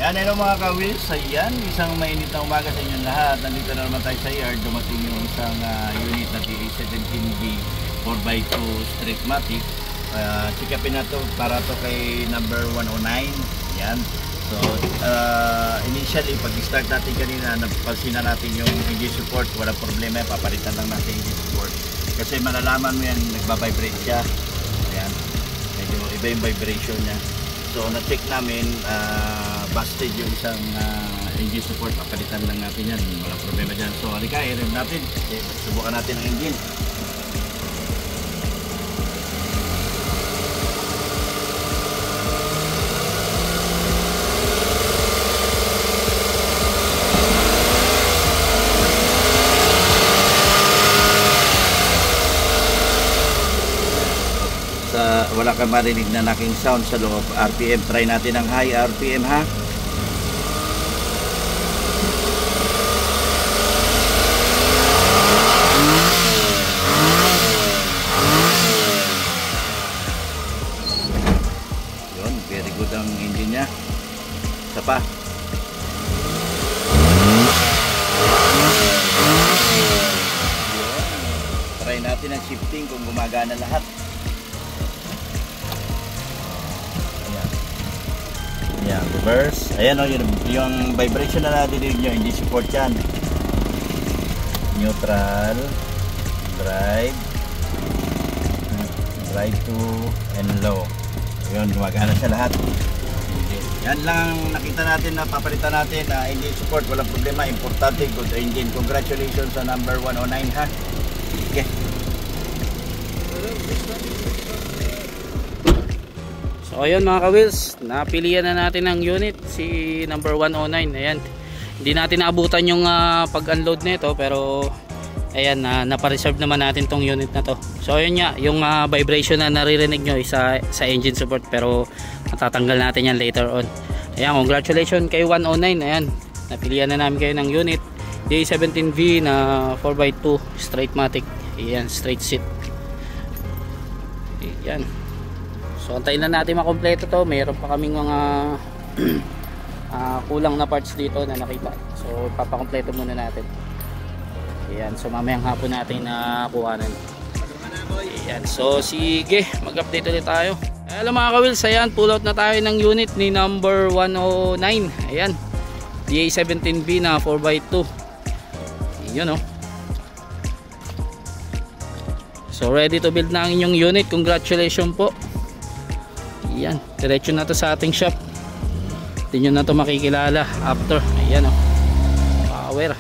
Yan, hello mga ka-wheels. Ayan, isang mainit na umaga sa inyong lahat. Nandito na naman tayo sa yard. Dumating yung isang unit na DA17B 4x2 straight matic. Check upin na to para to kay number 109. Yan. So, initially, pag-start natin kanina, napansin na natin yung engine support. Walang problema, papalitan lang natin engine support. Kasi malalaman mo yan, nagbabibrate siya. Ayan. Medyo iba yung vibration niya. So, na-check namin, busted yung isang engine support. Papalitan lang natin yan. Walang problema dyan. So, halika, i-rem natin. Subukan natin ang engine. Wala kang marinig na naking sound sa loob. RPM, try natin ang high RPM ha. Yun, very good ang engine nya. Isa pa. Try natin ang shifting kung gumagana lahat. Yan, reverse. Ayan o, yung vibration na nadidinig nyo, hindi support yan. Neutral, drive, drive to, and low. Yun, gumagana sa lahat. Yan lang nakita natin na papalitan natin na engine support, walang problema, importante, good engine. Congratulations sa number 109 ha. Okay. So ayun mga ka-wheels, napilian na natin ang unit, si number 109. Ayan, hindi natin naabutan yung pag-unload nito, pero ayan, napa-reserve naman natin tong unit na to. So ayun nga, yung vibration na naririnig nyo sa engine support, pero matatanggal natin yan later on. Ayan, congratulations kay 109. Ayan, napilian na namin kayo ng unit DA17B na 4x2 straight matic. Ayan, straight seat. Ayan. So antayin lang natin makompleto to. Mayroon pa kaming mga kulang na parts dito na nakita. So ipapakompleto muna natin. Ayan, so mamayang hapon natin na kuhanan. Ayan, so sige, mag-update ulit tayo. Hello mga ka-wheels, ayan, pull out na tayo ng unit ni number 109. Ayan, DA17B na 4x2. Yun o. So ready to build na ang inyong unit. Congratulations po. Ayan, diretso na to sa ating shop. Hindi nyo na to makikilala after. Ayan o, power.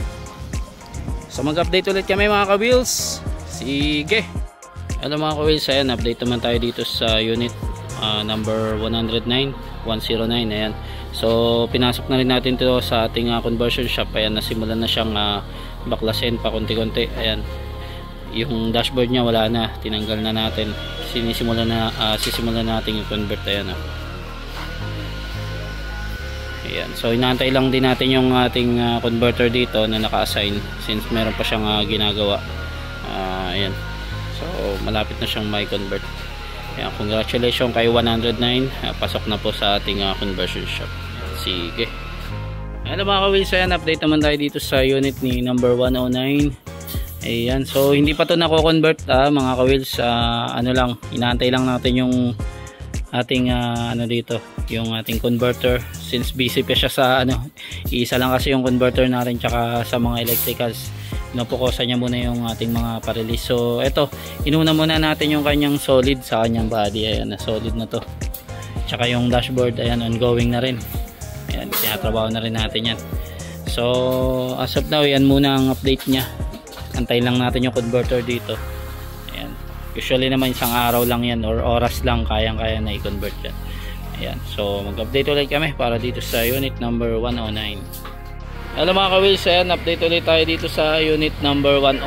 So mag-update ulit kami mga ka-wheels. Sige. Hello mga ka-wheels, ayan, update naman tayo dito sa unit number 109. Ayan, so pinasok na rin natin to sa ating conversion shop. Ayan, nasimulan na siyang baklasin pa konti-konti. Ayan, yung dashboard niya wala na, tinanggal na natin. Sisimulan natin yung convert. Ayan o. Ayan, so inaantay lang din natin yung ating converter dito na naka-assign, since meron pa siyang ginagawa. Ayan, so malapit na siyang may convert. Ayan, congratulations kay 109. Pasok na po sa ating conversion shop. Ayan, sige. Ayan mga ka-wheels, ayan, update naman tayo dito sa unit ni number 109. Ayan, so hindi pa to nako-convert mga ka-wheels. Ano lang, inaantay lang natin yung ating ano dito, yung ating converter, since busy pa siya sa isa lang kasi yung converter natin, tsaka sa mga electricals. Napukosan niya muna yung ating mga pa-release. So eto, inuna muna natin yung kanyang solid sa kanyang body. Ayan, solid na to. Tsaka yung dashboard, ayan, ongoing na rin. Ayan, tinatrabaho na rin natin yan. So as of now, yan muna ang update niya. Antay lang natin yung converter dito. Ayan, usually naman isang araw lang yan or oras lang, kayang-kaya na i-convert yan. Ayan, so mag-update ulit kami para dito sa unit number 109. Hello mga ka-wheels, ayan, update ulit tayo dito sa unit number 109.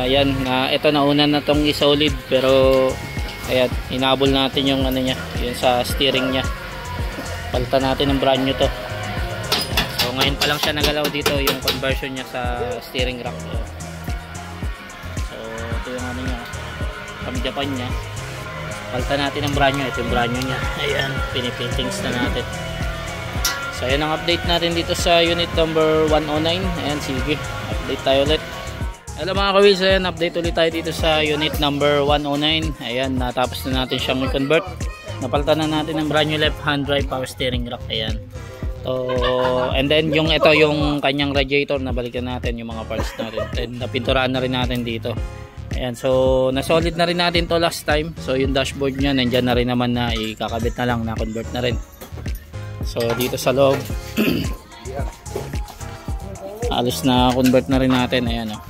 Ayan, ito nauna na tong i-solid, pero ayan, hinabol natin yung ano niya, yun sa steering niya. Palitan natin ng brand new to. So ngayon pa lang siya nagalaw dito, yung conversion niya sa steering rack. So ito yung ano niya, pang Japan niya. Palitan natin ang brand new. Ito yung brand new nya. Ayan, pinipintings na natin. So ayan ang update natin dito sa unit number 109. Ayan, sige, update tayo ulit. Hello mga ka-wheels, ayan, update ulit tayo dito sa unit number 109. Ayan, natapos na natin siyang i-convert. Napalitan na natin ang brand new left hand drive power steering rack. Ayan. So, and then ito yung kanyang radiator, nabalikan natin yung mga parts natin. And napinturahan na rin natin dito. Ayan, so na-solid na rin natin to last time. So yung dashboard niya nandiyan na rin naman, na ikakabit na lang, na-convert na rin. So dito sa loob halos na convert na rin natin. Ayan, oh.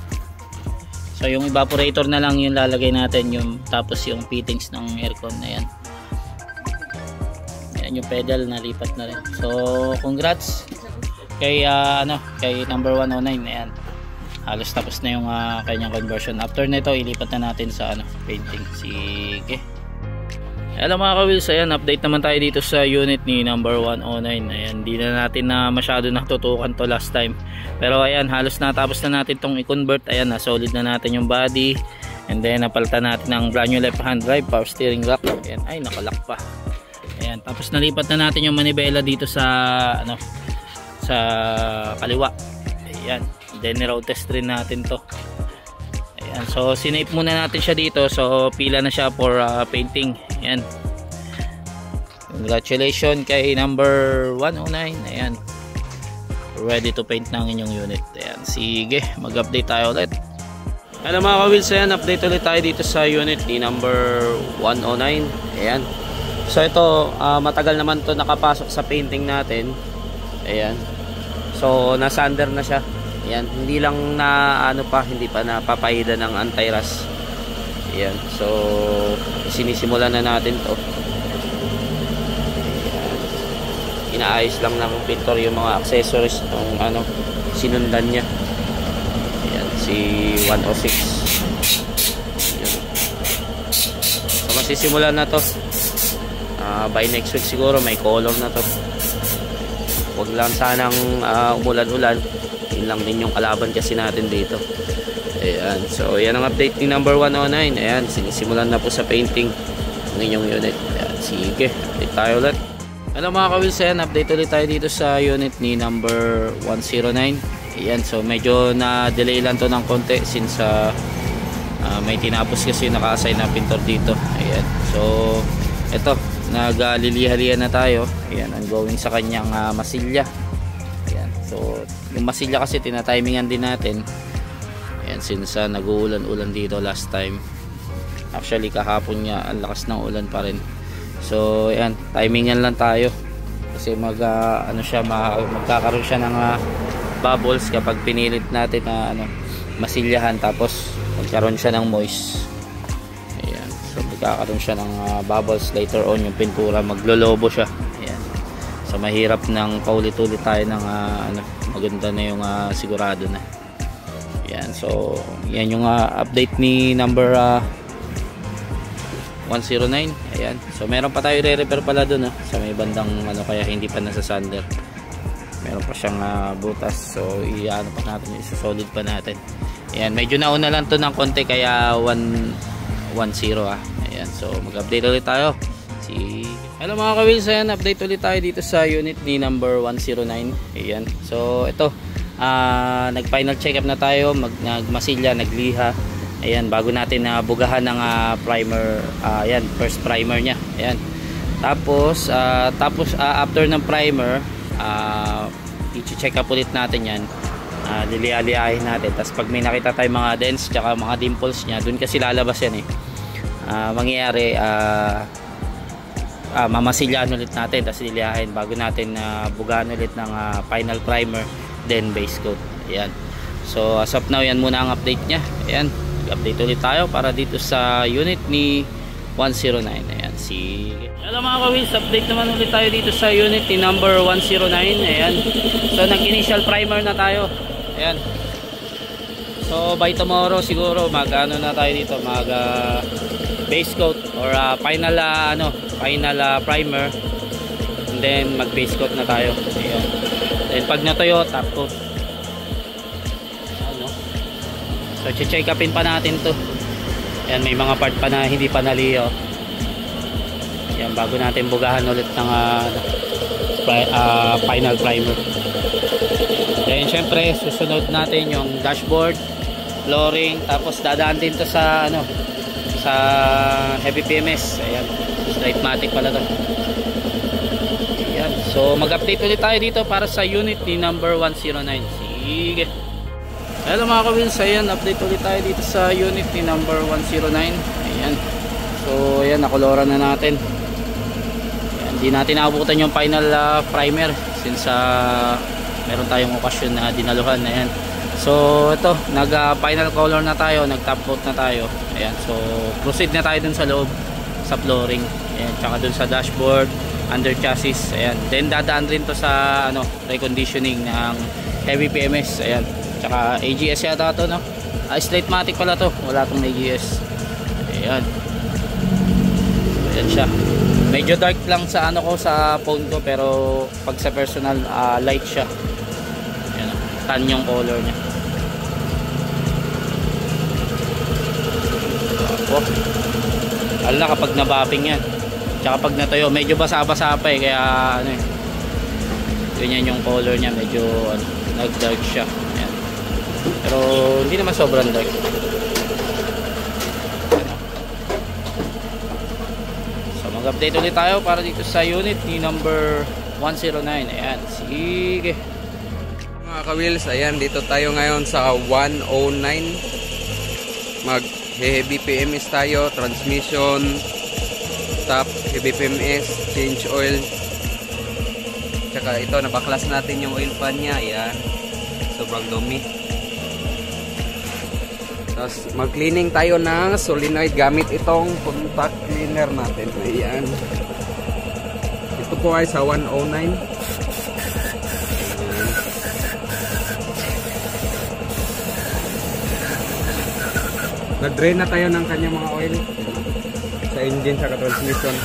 So yung evaporator na lang yung lalagay natin, tapos yung fittings ng aircon. Ayan. Ayan yung pedal, nalipat na rin. So congrats kay kay number 109. Ayan, halos tapos na yung kanyang conversion. After nito ilipat na natin sa painting. Sige. Hello mga ka-wheels, ayan, update naman tayo dito sa unit ni number 109. Ayan, di na natin na masyado natutukan to last time. Pero ayan, halos natapos na natin tong i-convert. Ayan, na-solid na natin yung body. And then napalitan natin ng brand new left hand drive power steering rack. Ayan, ay nakalock pa. Ayan, tapos nalipat na natin yung manibela dito sa sa kaliwa. Ayan, then road test rin natin to. Ayan, so sinape muna natin siya dito. So pila na siya for painting. Ayan, congratulations kay number 109. Ayan, ready to paint ng inyong unit. Ayan, sige, mag-update tayo ulit. Hello mga ka-wheels, ayan, update ulit tayo dito sa unit ni number 109. Ayan, so ito matagal naman to nakapasok sa painting natin. Ayan, so nasa-under na siya. Ayan, hindi lang na hindi pa napapahida ng anti-rust. Ayan, so sinisimulan na natin to. Ayan, inaayos lang ng pintor yung mga accessories ng sinundan niya. Ayan, si 106. Ayan. So masisimulan na to. By next week siguro may color na to. Huwag lang sanang umulan-ulan. Yun lang din yung kalaban kasi natin dito. Ayan, so yan ang update ni number 109. Ayan, sinisimulan na po sa painting ng inyong unit. Ayan, sige, update tayo ulit. Hello mga ka-wheels, ayan, update ulit tayo dito sa unit ni number 109. Ayan, so medyo na-delay lang to ng konti since may tinapos kasi naka-assign na pintor dito. Ayan, so eto, nagliliha-liha na tayo. Ayan, ongoing sa kanyang masilya. Ayan, so yung masilya kasi tinatimingan din natin. Ayan, since nag-uulan-ulan dito last time. Actually kahapon nga ang lakas ng ulan pa rin. So ayan, timingan lang tayo kasi magkakaroon siya ng bubbles kapag pinilit natin na masilyahan, tapos magkaroon siya ng moist. Ayan, so magkakaroon siya ng bubbles later on. Yung pintura maglolobo siya. Ayan, so mahirap ng paulit-ulit tayo ng maganda na yung sigurado na. Yan, so yan yung update ni number 109. Ayan, so meron pa tayo re-repair pala dun sa may bandang kaya hindi pa nasa sander. Meron pa siyang butas, so pa natin, isa-solid pa natin. Ayan, medyo nauna lang to ng konti kaya 110. Ayan, so mag-update ulit tayo. Hello mga ka-wheels, ayan, update ulit tayo dito sa unit ni number 109. Ayan, so ito, nag-final check-up na tayo, nagmasilya, nagliha. Ayan, bago natin bugahan ng primer. Ayan, first primer nya. Ayan, tapos after ng primer, i-check up ulit natin yan. Lilialiahin natin, tapos pag may nakita tayong mga dents tsaka mga dimples nya, dun kasi lalabas yan mangyayari, mamasilyahan ulit natin, tapos liliahin bago natin bugahan ulit ng final primer, then base coat. Ayan, so as of now yan muna ang update nya. Ayan, update ulit tayo para dito sa unit ni 109. Ayan, hello mga ka-wheels, update naman ulit tayo dito sa unit ni number 109. Ayan, so nag initial primer na tayo. Ayan, so by tomorrow siguro mag-ano na tayo dito, mag base coat or final primer, and then mag base coat na tayo. Ayan, then pag natuyo, top coat. So check upin pa natin to. Ayan, may mga part pa na hindi pa naliyo. Ayan, bago natin bugahan ulit ng final primer. Then syempre susunod natin yung dashboard, flooring, tapos dadaan din to sa sa heavy PMS. Ayan, straight matic pala to. Ayan, so mag-update ulit tayo dito para sa unit ni number 109. Sige. Hello mga ka-wheels, ayan, update ulit tayo dito sa unit ni number 109. Ayan, so ayan, nakoloran na natin. Ayan, hindi natin naabutan yung final primer since meron tayong okasyon na dinaluhan. Ayan, so ito, nag final color na tayo, nag top coat na tayo. Ayan, so proceed na tayo dun sa loob, sa flooring. Ayan, tsaka dun sa dashboard, under chassis. Ayan, then dadaan rin to sa reconditioning ng heavy PMS. Ayan, tsaka AGS yata to, no? Straight matic pala to, wala tong AGS. Ayan, so ayan siya. Medyo dark lang sa sa phone ko, pero pag sa personal light siya. Ayan, tan yung color niya. Alam na kapag nabapping yan, tsaka pag natuyo medyo basa-basa pa kaya ganyan yung color niya, medyo nag-dark siya. Ayan, pero hindi naman sobrang dark. So mag-update ulit tayo para dito sa unit ni number 109. Ayan, sige mga ka-wheels, ayan, dito tayo ngayon sa 109. Mag heavy PMS tayo, transmission, top, heavy PMS, change oil. Tsaka ito, nabaklas natin yung oil pan nya. Ayan, sobrang dumi. Tapos mag-cleaning tayo ng solenoid gamit itong contact cleaner natin. Ayan, ito po ay sa 109. Nag-drain na tayo ng kanyang mga oil sa engine sa transmission.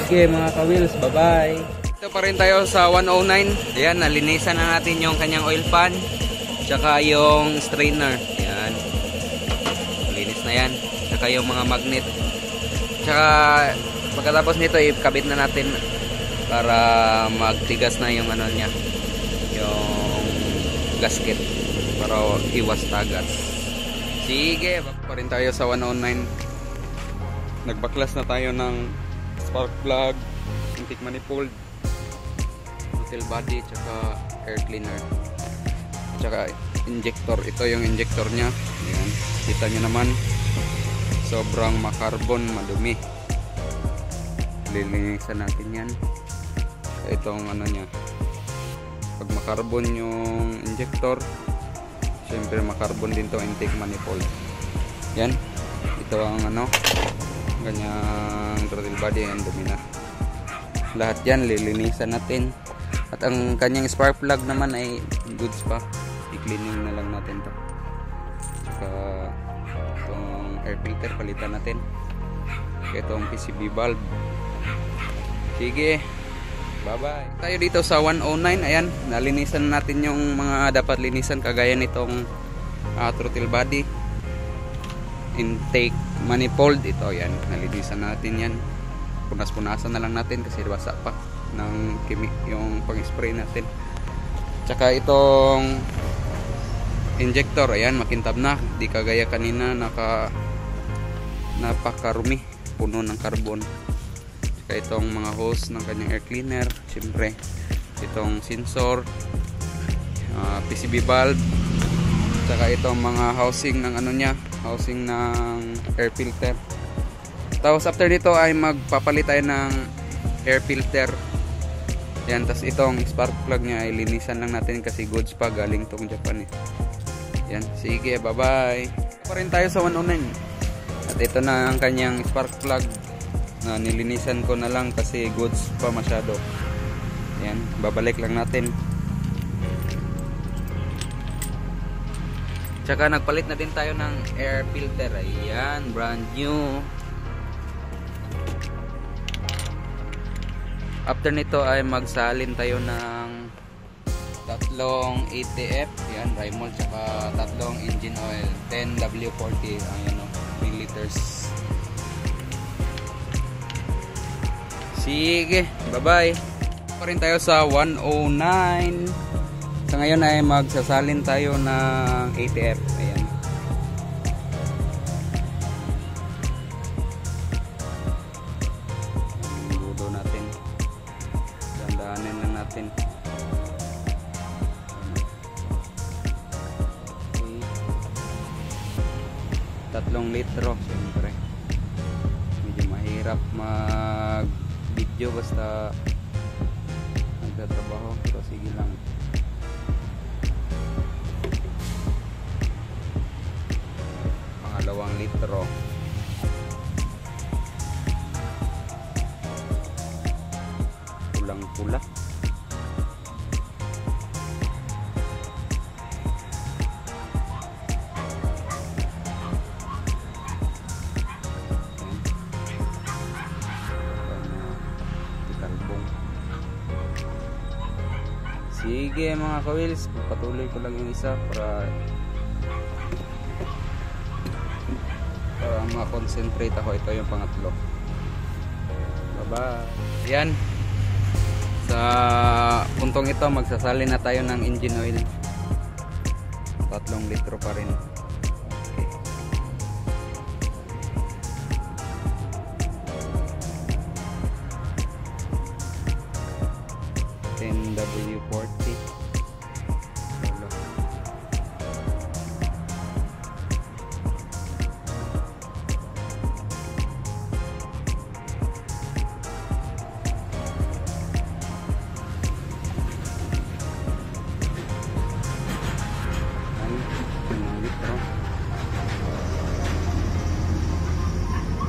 Sige mga ka-wheels, bye-bye. Ito pa rin tayo sa 109. Ayan, nalinisan na natin yung kanyang oil pan tsaka yung strainer. Ayan, linis na yan. Tsaka yung mga magnet. Tsaka pagkatapos nito ikabit na natin para magtigas na yung niya, yung gasket, para iwas tagas. Sige, back pa rin tayo sa 109. Nagbaklas na tayo ng spark plug, intake manifold, throttle body, tsaka air cleaner, tsaka injector. Ito yung injector nya. Ayan, kita nyo naman, sobrang makarbon, madumi. Lilinisan natin yan. Itong nya, pag makarbon yung injector, syempre makarbon din to intake manifold. Yan, ito ang ganyang throttle body, ang dumi na. Lahat yan lilinisan natin. At ang kanyang spark plug naman ay goods pa, i-cleaning na lang natin to. Saka itong air filter palitan natin. Itong PCB valve. Sige, bye bye. Tayo dito sa 109. Ayan, nalinisan natin yung mga dapat linisan, kagaya nitong throttle body, intake manifold. Ito yan, nalinisan natin yan. Punas-punasan na lang natin kasi basa pa ng yung pang-spray natin. Tsaka itong injector, ayan, makintab na, di kagaya kanina napakarumi, puno ng carbon. Tsaka itong mga hose ng kanyang air cleaner, siyempre itong sensor, PCB valve, tsaka itong mga housing ng housing ng air filter. Tapos after dito ay magpapalit tayo ng air filter. Yan, tas itong spark plug nya ay linisan lang natin kasi goods pa, galing tong Japan eh. Yan, sige, bye bye. Pa rin tayo sa 109. At ito na ang kanyang spark plug na nilinisan ko na lang kasi goods pa masyado. Yan, babalik lang natin. Tsaka nagpalit na din tayo ng air filter. Ayan, brand new. After nito ay magsalin tayo ng tatlong ATF, yan, Rimol, tsaka tatlong engine oil, 10W40, ayan o, 3 liters. Sige, bye bye. Pa rin tayo sa 109. Sa ngayon ay magsasalin tayo ng ATF, ayan. Budo natin, dandahanin lang natin. Tatlong litro, siyempre medyo mahirap mag video basta nagtatrabaho, pero sige lang. Pangalawang litro, pulang pula. Sige mga ka-wheels, patuloy ko lang yung isa para ma-concentrate ako. Ito yung pangatlo. Bye bye. Yan, sa puntong ito magsasali na tayo ng engine oil. 3 litro pa rin. W40.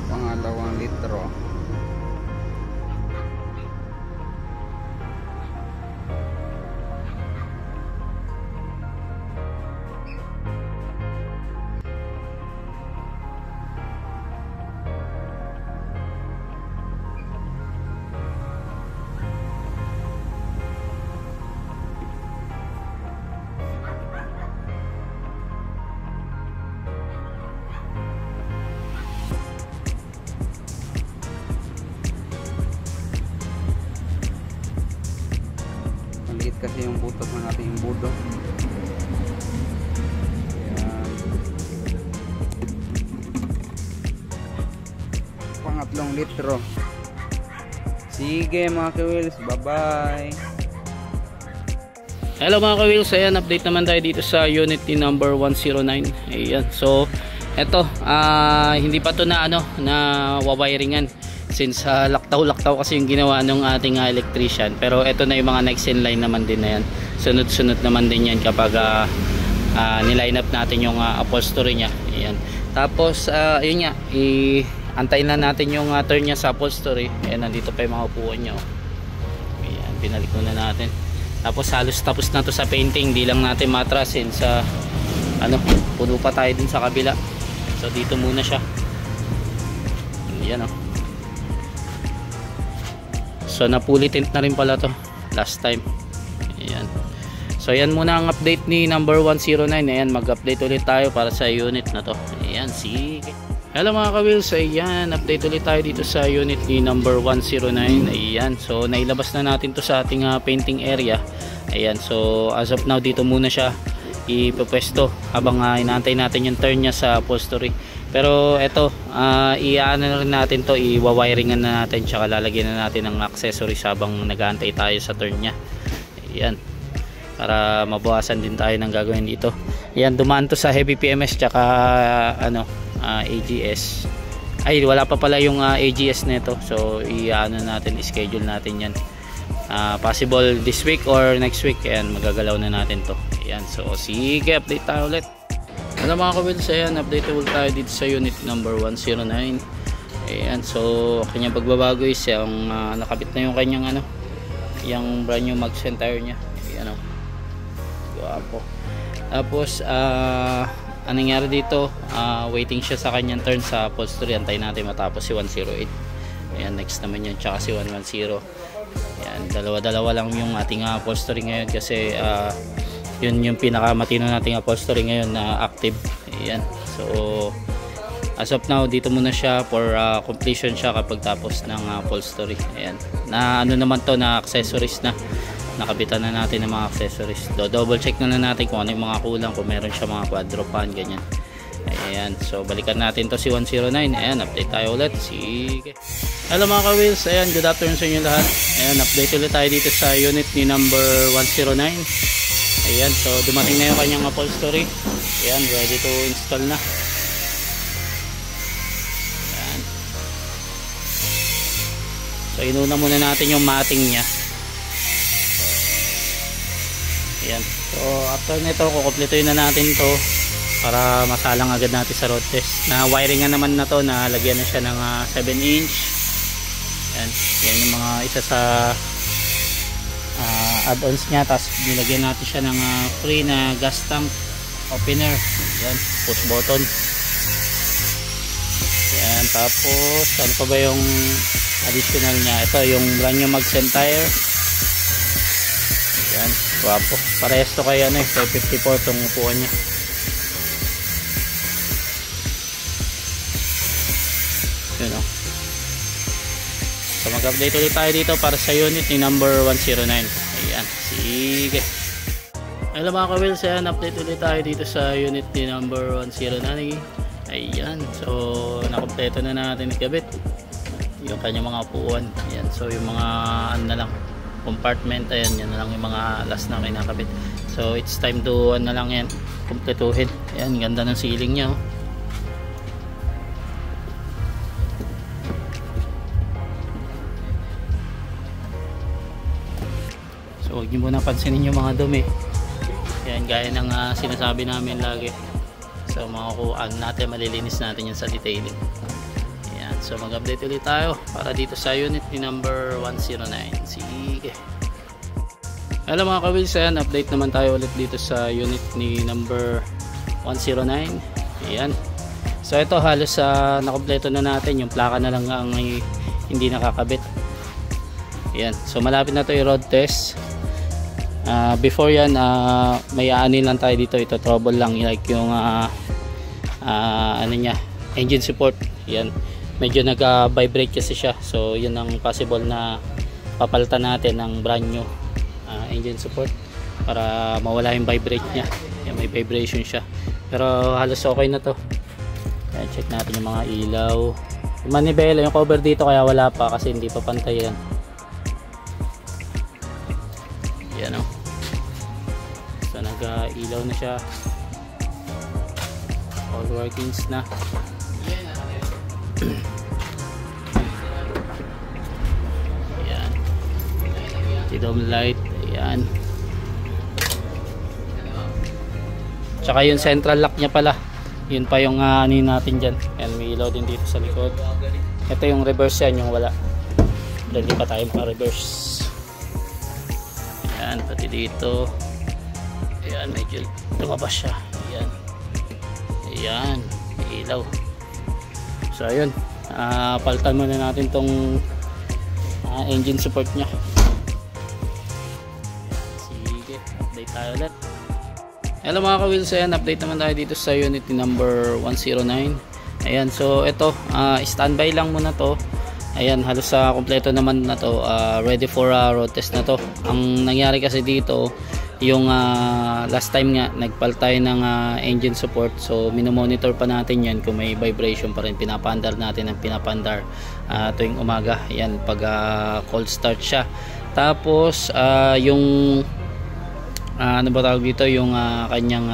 Pangalawang litro. Kasi yung butas ng ating imbudo. Ayan. Pangatlong litro. Sige mga ka-wheels, bye bye. Hello mga ka-wheels, ayan, update naman tayo dito sa Unity number 109. Ayan, so eto, hindi pa to na wawiringan since laktaw-laktaw kasi yung ginawa ng ating electrician. Pero eto na yung mga next in line naman din na yan. Sunod-sunod naman din yan kapag niline up natin yung upholstery nya. Ayan. Tapos yun nga, antayin na natin yung turn nya sa upholstery. Ayan, nandito pa yung mga upuan nya. Ayan, binalik muna natin. Tapos halos tapos na to sa painting. Di lang natin matrasin sa puno pa tayo din sa kabila. So dito muna siya. Ayan o. So napuli tint na rin pala to last time. Ayan. So ayan muna ang update ni number 109. Ayan, mag-update ulit tayo para sa unit na to. Ayan, sige. Hello mga ka-wheels, ayan, update ulit tayo dito sa unit ni number 109. Ayan, so nailabas na natin to sa ating painting area. Ayan, so as of now dito muna siya ipopwesto habang inaantay natin yung turn niya sa upholstery. Pero eto, i-ano na rin natin to, i-wiringan na natin, tsaka lalagyan na natin ng accessories habang nag-aantay tayo sa turn nya. Ayan, para mabawasan din tayo ng gagawin dito. Ayan, dumaan to sa heavy PMS tsaka AGS. Ay, wala pa pala yung AGS nito. So i-ano natin, i-schedule natin yan. Possible this week or next week. Ayan, magagalaw na natin to. Ayan, so sige, update tayo ulit. Hello mga ka-wheels, ayan, update ulit tayo dito sa unit number 109. Ayan, so kanyang pagbabago is yung nakabit na yung kanyang yung brand new mag tire nya. Ayan o, guwapo. Tapos ang nangyari dito, waiting siya sa kanyang turn sa upholstery. Antayin natin matapos si 108. Ayan, next naman yun, tsaka si 110. Ayan, dalawa-dalawa lang yung ating upholstery ngayon kasi yun yung pinakamatino nating upholstery ngayon na active. Ayan, so as of now dito muna siya for completion siya kapag tapos ng upholstery. Ayan, na ano naman to, na accessories na, nakabitan na natin ng mga accessories. Double check na natin kung ano yung mga kulang, kung meron siya mga quadro pan, ganyan. Ayan, so balikan natin to si 109. Ayan, update tayo ulit. Sige. Hello mga ka-wheels, ayan, good afternoon sa inyo lahat. Ayan, update ulit tayo dito sa unit ni number 109. Ayan, so dumating na yung kanyang upholstery. Ayan, ready to install na. Ayan. So inuna muna natin yung matting niya. Ayan, so after nito kukumpletuhin na natin to para masalang agad natin sa road test. Na wiringan naman na to, na lagyan na siya ng 7-inch. Ayan, yan yung mga isa sa add-ons niya. Tapos nilagyan natin siya ng free na gas tank opener. Ayan, push button. Ayan, tapos ano pa ba yung additional niya? Ito yung brand new mag-send tire. Ayan, guwapo. Parehas to kay ano, 554 itong upuan niya. Yun o. So mag-update ulit tayo dito para sa unit ni number 109. Ayan, sige. Hello mga ka-wheels, ayan, update ulit tayo dito sa unit ni number 109. Ayan, so nakompleto na natin ikabit yung kanyang mga upuan. Ayan, so yung mga ano na lang, compartment, ayan, yan na lang yung mga last na kinakabit. So it's time to ano na lang yan, kumpletuhin. Ayan, ganda ng ceiling nya oh. So huwag nyo muna pansinin yung mga dumi. Ayan, gaya ng sinasabi namin lagi. So makukuhaan natin, malilinis natin yan sa detailing. Ayan, so mag-update ulit tayo para dito sa unit ni number 109. Sige. Hello mga ka-wheels, ayan, update naman tayo ulit dito sa unit ni number 109. Ayan, so ito halos nakompleto na natin, yung plaka na lang ang hindi nakakabit. Ayan, so malapit na to yung road test. Before yan, may aanin lang tayo dito, ito trouble lang, like yung ano niya, engine support. Yan, medyo nag-vibrate kasi siya, so yun ang possible na papalitan natin ng brand new engine support para mawala yung vibrate niya. Yan, may vibration siya, pero halos okay na to. Yan, check natin yung mga ilaw, yung manibela, yung cover dito kaya wala pa kasi hindi pa pantay yan. Yan o, so nag-ilaw na siya, all workings na. Ayan, tidom light. Ayan, tsaka yung central lock nya pala, yun pa yung ano natin dyan. Ayan, may ilaw din dito sa likod. Ito yung reverse yan, yung wala, hindi pa tayo maka-reverse. Ayan, pati dito. Ayan, medyo lumabas siya. Ayan, ayan, may ilaw. So ayun, palitan muna natin tong engine support nya. Sige, update tayo ulit. Hello mga ka-wheels, ayan, update naman tayo dito sa unit ni number 109. Ayan, so ito, standby lang muna to. Ayan, halos kompleto naman na to, ready for road test na to. Ang nangyari kasi dito, yung last time nga nagpalit tayo ng engine support, so minomonitor pa natin yan kung may vibration pa rin. Pinapandar natin ang pinapandar tuwing umaga. Ayan, pag cold start siya. Tapos yung ano ba tawag dito, yung kanyang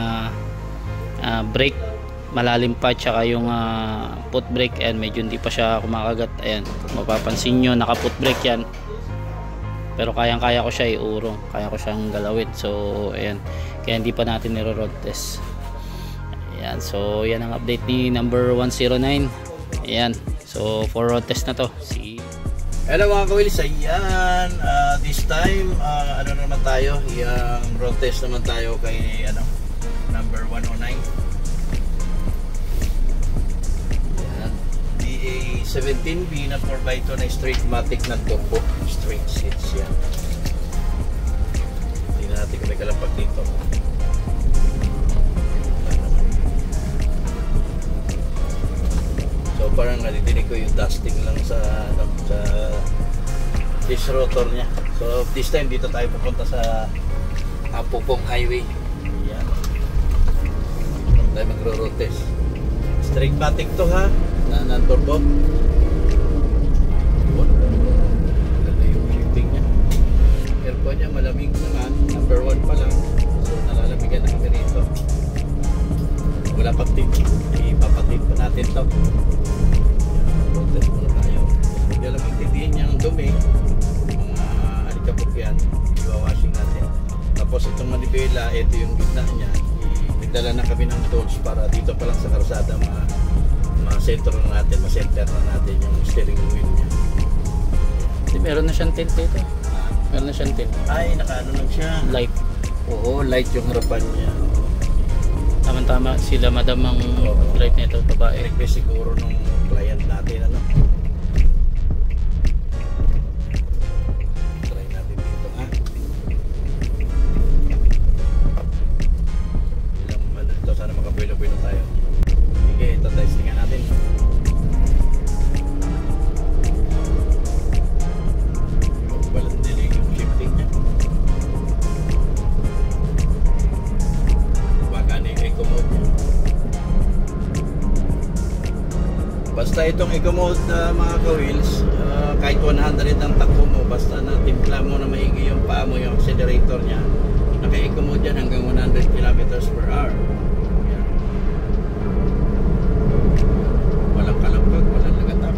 brake malalim pa, tsaka yung foot brake, and medyo hindi pa siya kumakagat. Ayan, mapapansin nyo, naka foot brake yan, pero kayang-kaya ko siya iurong, kaya ko siyang galawin. So ayan, kaya hindi pa natin niro-road test. Ayan, so yan ang update ni number 109. Ayan, so for road test na to. See. Hello mga ka-wheels, ayan, this time ano naman tayo, yung road test naman tayo kay ano, number 109. 17B na 4x2 na straight matic na turbo. Straight seats yan. Tingnan natin kung may kalampag dito. So parang nadidinig ko yung dusting lang sa disc rotor niya. So this time dito tayo pupunta sa Apupong Highway. Yan. Tayo magro-road test. Straight matic to ha, na non-turbo. Ganda yung shipping niya. Aircon niya malamig naman, number 1 pa lang. So nalalamigan na kami rito. Wala pang tip, ipapatip pa natin to. Road test muna tayo. Hindi alam intindihin niyang dumi, mga alikabok yan, iwawashing natin. Tapos itong manibela, ito yung gitna niya. Nagdala na kami ng tools para dito pa lang sa karusada ma-center na natin, ma-center na natin yung steering wheel niya. Meron na siyang tilt dito. Meron na siyang tilt. Ay, nakaano lang siya. Light. Oo, light yung harapan niya. Tama-tama sila madam ang drive nito, babae. Request siguro nung client natin, ano. Try natin dito, ha. Ilang ano ito, sana makabuelo-buelo tayo. Sige, ito testingan natin. Walang delay yung shifting niya. Baka na yung eco mode niya. Basta itong eco mode, mga ka-wheels, kahit 100 ang takbo mo, basta na timpla mo na maigi yung paa mo, yung accelerator niya, naka-eco mode yan hanggang 100 km/h. Yan. Walang kalapag, walang lagatap.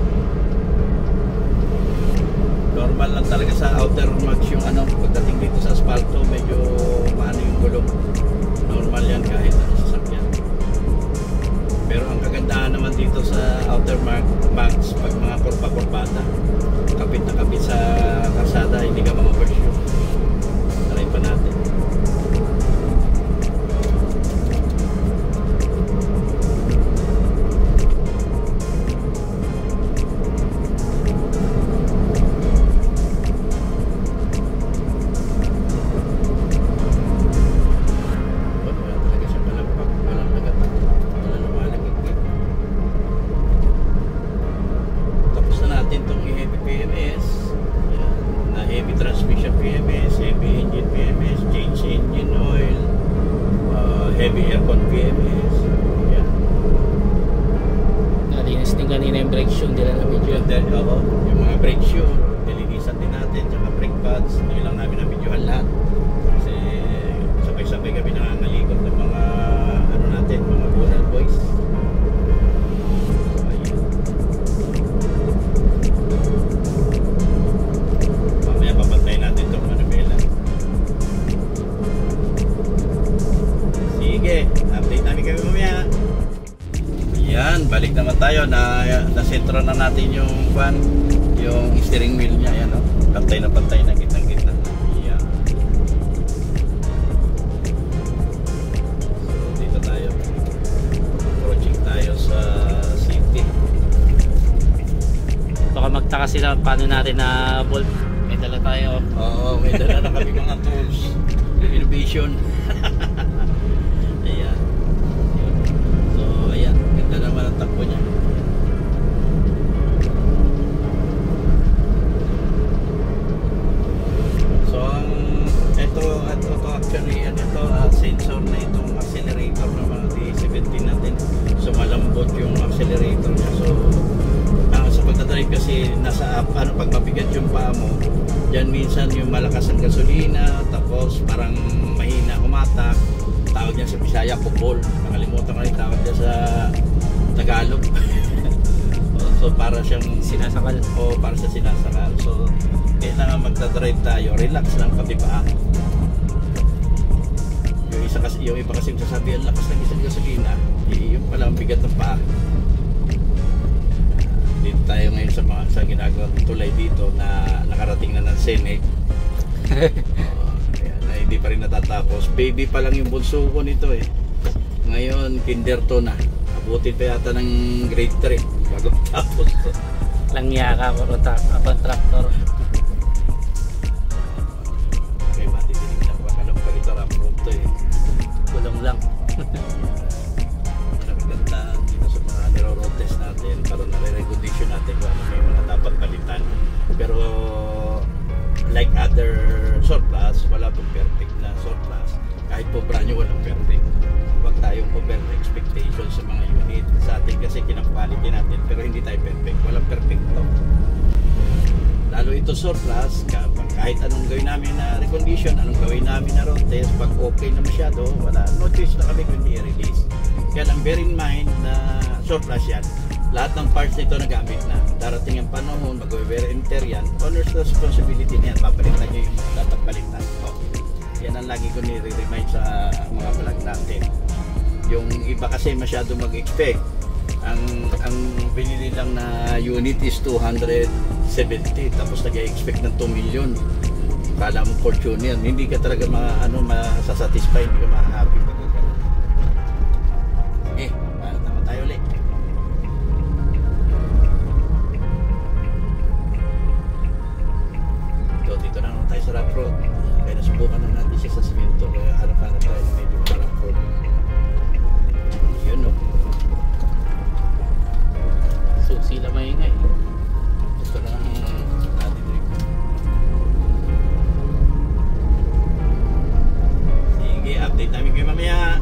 Normal lang talaga sa outer max yung ano, pagdating dito sa asfalto, medyo maano yung gulong. Normal yan kahit ano sasakyan. Pero ang kagandahan naman dito sa outer max, pag mga kurba-kurbada, kapit na kapit sa kalsada, hindi ka ma-overshoot. Try pa natin. Heavy aircon PMS. Yan. Nalinis din kanina yung brake shoe, hindi lang na video. Then, yung mga brake shoe, nilinisan din natin, tsaka brake pads, hindi lang namin na-videohan lahat. Kasi sabay-sabay kami nangangalikot ng mga ano natin, mga Bonal boys. So, ayan. Mamaya papantay natin itong manubela. Sige, update namin kami mamaya. Yan, balik naman tayo na sentro na natin yung steering wheel niya. Yan, pantay na gitna-gitna. Yan. So dito tayo, approaching tayo sa city. Baka magtaka sila paano natin na bolt. May dala tayo. Oo, may dala na kami mga tools. Innovation. Ayan. So ayan, ganda naman ang takbo niya. So ito actually ito sensor na itong accelerator ng mga D17 natin. So malambot yung accelerator niya. So sa pagdadrive kasi nasa pag mabigat yung paa mo, diyan minsan yung malakas ang gasolina, tapos parang mahina kumatak. Tawag niya sa Bisaya, pupol. Nakalimutan ko na yung tawag niya sa Tagalog. So para siyang Sinasakal. O para sa sinasakal. So kailangan magdadrive tayo, relax lang pati paa. Yung iba kasi sasabihan, lakas ng isang gasolina, yung pala ang bigat ng paa. Dito tayo ngayon sa ginagawa tulay dito na nakarating na ng Senate. Na hindi pa rin natatapos. Baby pa lang yung bunso ko nito eh. Ngayon kinder to na. Abutin pa yata ng grade 3 bago Tapos Langya ka, contractor. may matidinig na kung anong palito ang pronto eh. Kulong lang. Nakaganda dito sa mga niro-road test natin para nare-recondition natin kung ano may mga dapat palitan. Pero like other surplus, wala pong perfect na surplus. Kahit po brand new, walang perfect. Huwag tayong over expectation sa mga unit. Sa atin kasi kinang-quality natin pero hindi tayo perfect. Walang perfecto. Lalo ito surplus, kahit anong gawin namin na recondition, anong gawin namin na road test, pag okay na masyado, wala, no choice na kami kundi i-release. Kaya lang bear in mind na surplus yan. Lahat ng parts nito nagamit na. Darating ang panahon, mag-wear and tear yan, owner's responsibility niyan, papalitan nyo yung dapat palitan. So, yan ang lagi ko nire-remind sa mga vlog natin. Yung iba kasi masyado mag-expect. Ang binili lang na unit is 270 tapos nag-expect ng 2 million. Kala mo fortune yan. Hindi ka talaga masasatisfy, hindi ka ma-happy pag gano'n. Tama tayo ulit. Dito na naman tayo sa rough road. Kaya nasubukan na natin siya sa simento. Kaya harap-harap tayo medyo rough road. Yun no. So sila maingay. Ito na ang natin rin. Sige, update namin kayo mamaya.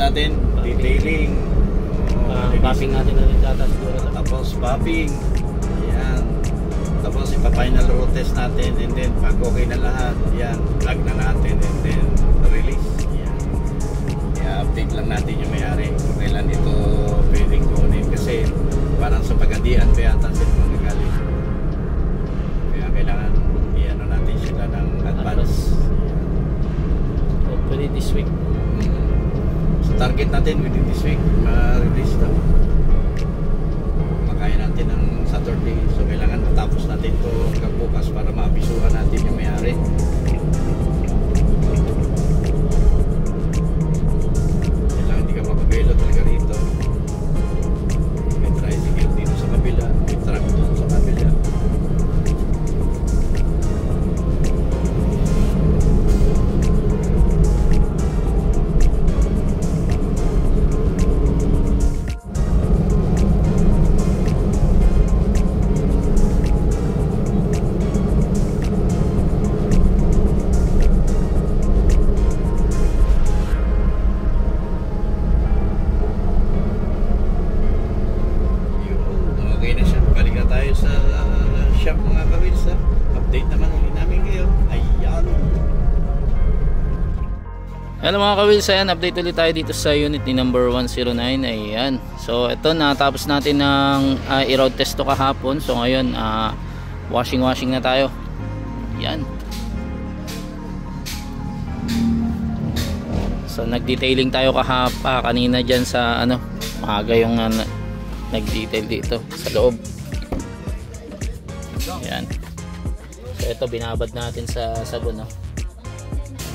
natin, detailing. Mapping natin na rin data siguro. Tapos mapping. Ayan. Tapos ipa-final road test natin, and then pag okay na lahat, yan, plug na natin, and then release. Yan. I-update lang natin yung may-ari kung kailan ito pwedeng kunin, kasi parang sa pagadian pa yata sila magaling. Kaya kailangan i-ano natin sila ng advance. Hopefully this week. So target natin within this week ma-release na. Makaya natin ng Saturday, so kailangan matapos natin ito hanggang bukas para maabisuhan natin yung may-ari. Kailangan hindi ka mapagaylo talaga rito. May tricycle dito sa kabila, may truck doon sa kabila. Hello mga ka-wheels, ayan, update ulit tayo dito sa unit ni number 109. Ayan, so ito, natapos natin ng i-road test to kahapon. So ngayon, washing na tayo. Ayan. So nag-detailing tayo kanina dyan sa maaga yung nag-detail dito sa loob. Ayan. So ito, binabad natin sa sabon,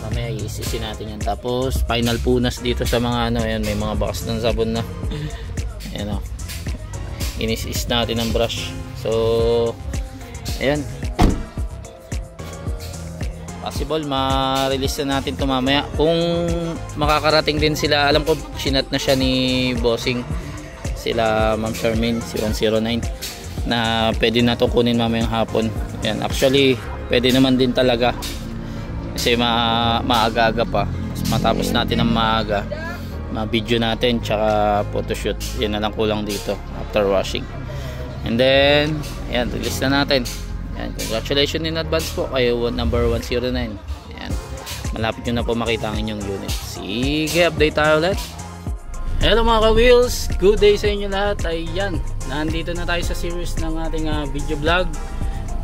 mamaya iisisin natin yan. Tapos final punas dito sa mga ayan, may mga bakas ng sabon na. Ayan, inis-is natin ng brush. So ayan, possible ma-release na natin ito mamaya kung makakarating din sila. Alam ko sinat na siya ni Bossing, sila Ma'am Charmaine, si 109, na pwede na ito kunin mamayang hapon. Ayan, actually pwede naman din talaga kasi maaga-aga pa. Matapos natin ang maaga, ma-video natin tsaka photoshoot. Yan na lang kulang dito after washing. And then ayan, release na natin. Ayan, congratulations in advance po kayo number 109. Ayan, malapit nyo na po makita ang inyong unit. Sige, update tayo ulit. Hello mga ka-wheels, good day sa inyo lahat. Ayan, nandito na tayo sa series ng ating video vlog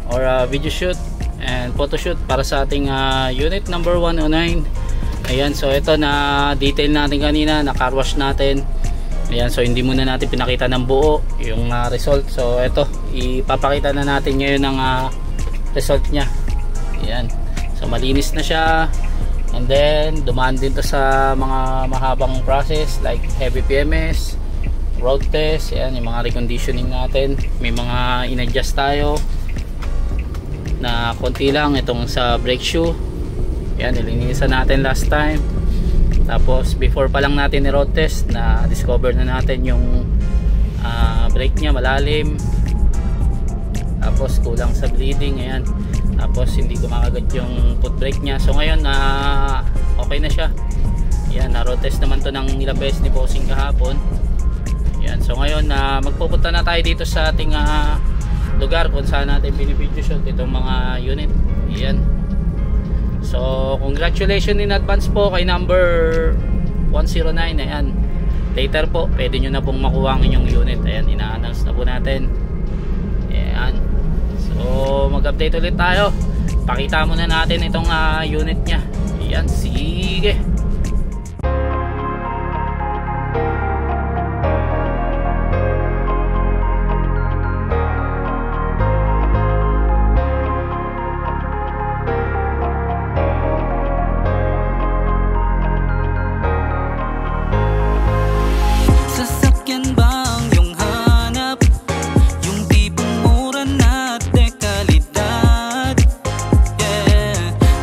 or video shoot and photoshoot para sa ating unit number 109. Ayan, so ito, na detail natin kanina, na car wash natin. Ayan, so hindi muna natin pinakita ng buo yung result. So ito, ipapakita na natin ngayon ang result nya. Ayan, so malinis na siya. And then dumaan din to sa mga mahabang process like heavy PMS, road test. Ayan, yung mga reconditioning natin, may mga in-adjust tayo na konti lang. Itong sa brake shoe, yan, nilinisan natin last time. Tapos before pa lang natin i-road test, na discover na natin yung brake nya malalim, tapos kulang sa bleeding. Ayan, tapos hindi kumakagat yung foot brake nya. So ngayon okay na siya. Ayan, na road test naman to ng ilang beses ni Bossing kahapon. Ayan, so ngayon magpupunta na tayo dito sa ating lugar kung saan natin binibideo shoot itong mga unit. Ayan, so congratulations in advance po kay number 109. Ayan, later po pwede nyo na pong makuha ang inyong unit. Ayan, ina-announce na po natin. Ayan, so mag-update ulit tayo. Pakita muna natin itong unit nya. Ayan, sige.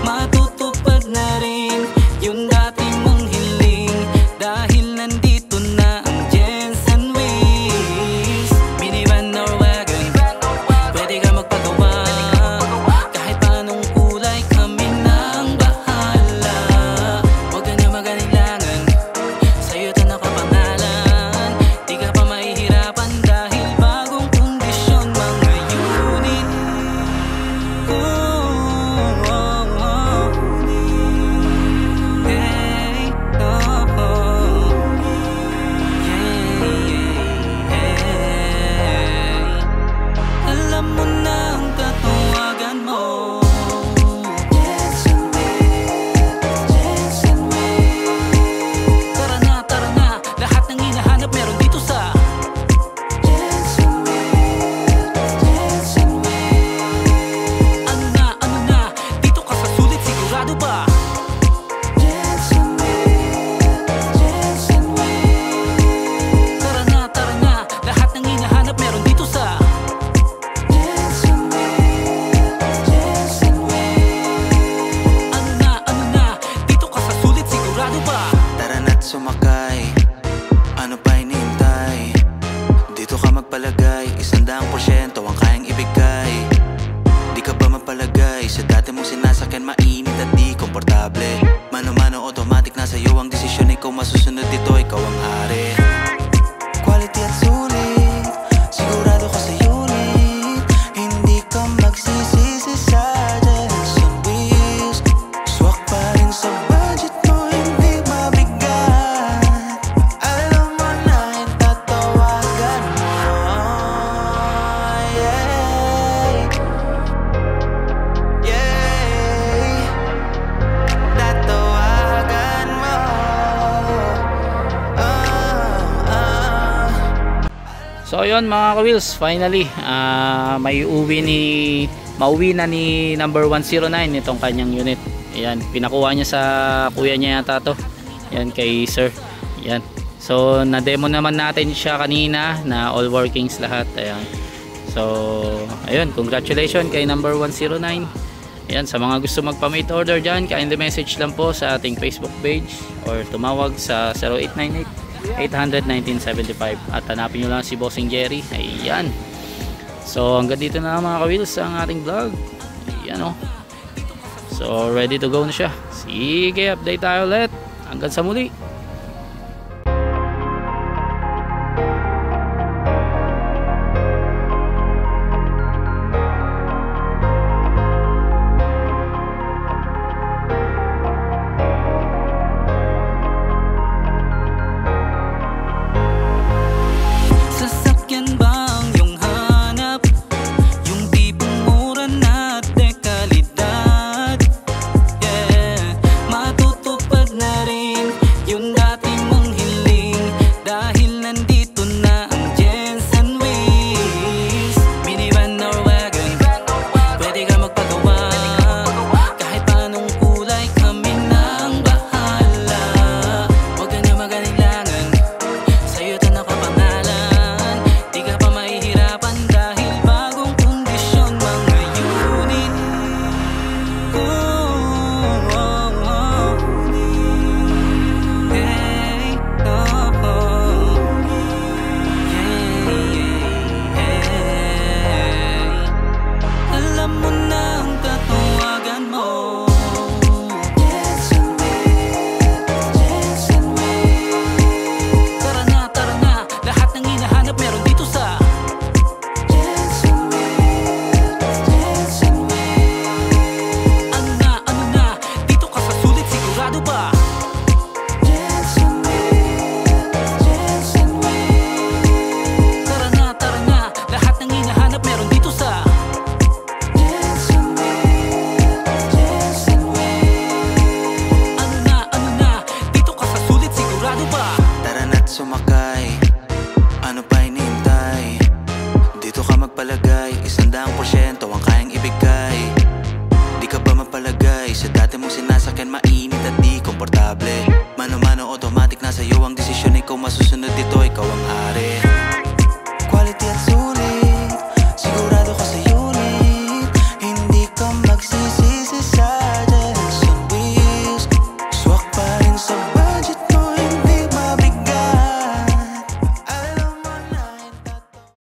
Matutupad na rin yung dati. yun mga ka-wheels, finally mauwi na ni number 109 itong kanyang unit. Ayan, pinakuha niya sa kuya niya yata to. Ayan, kay sir. Ayan. So na-demo naman natin siya kanina na all workings lahat. Ayan. So ayun, congratulations kay number 109. Ayan, sa mga gusto magpa-mate order dyan, kindly message lang po sa ating Facebook page or tumawag sa 0898-800-1975 at hanapin nyo lang si Bossing Jerry. Ayan. So hanggang dito na mga ka-wheels ang ating vlog. Ayan o. So ready to go na siya. Sige, update tayo ulit. Hanggang sa muli.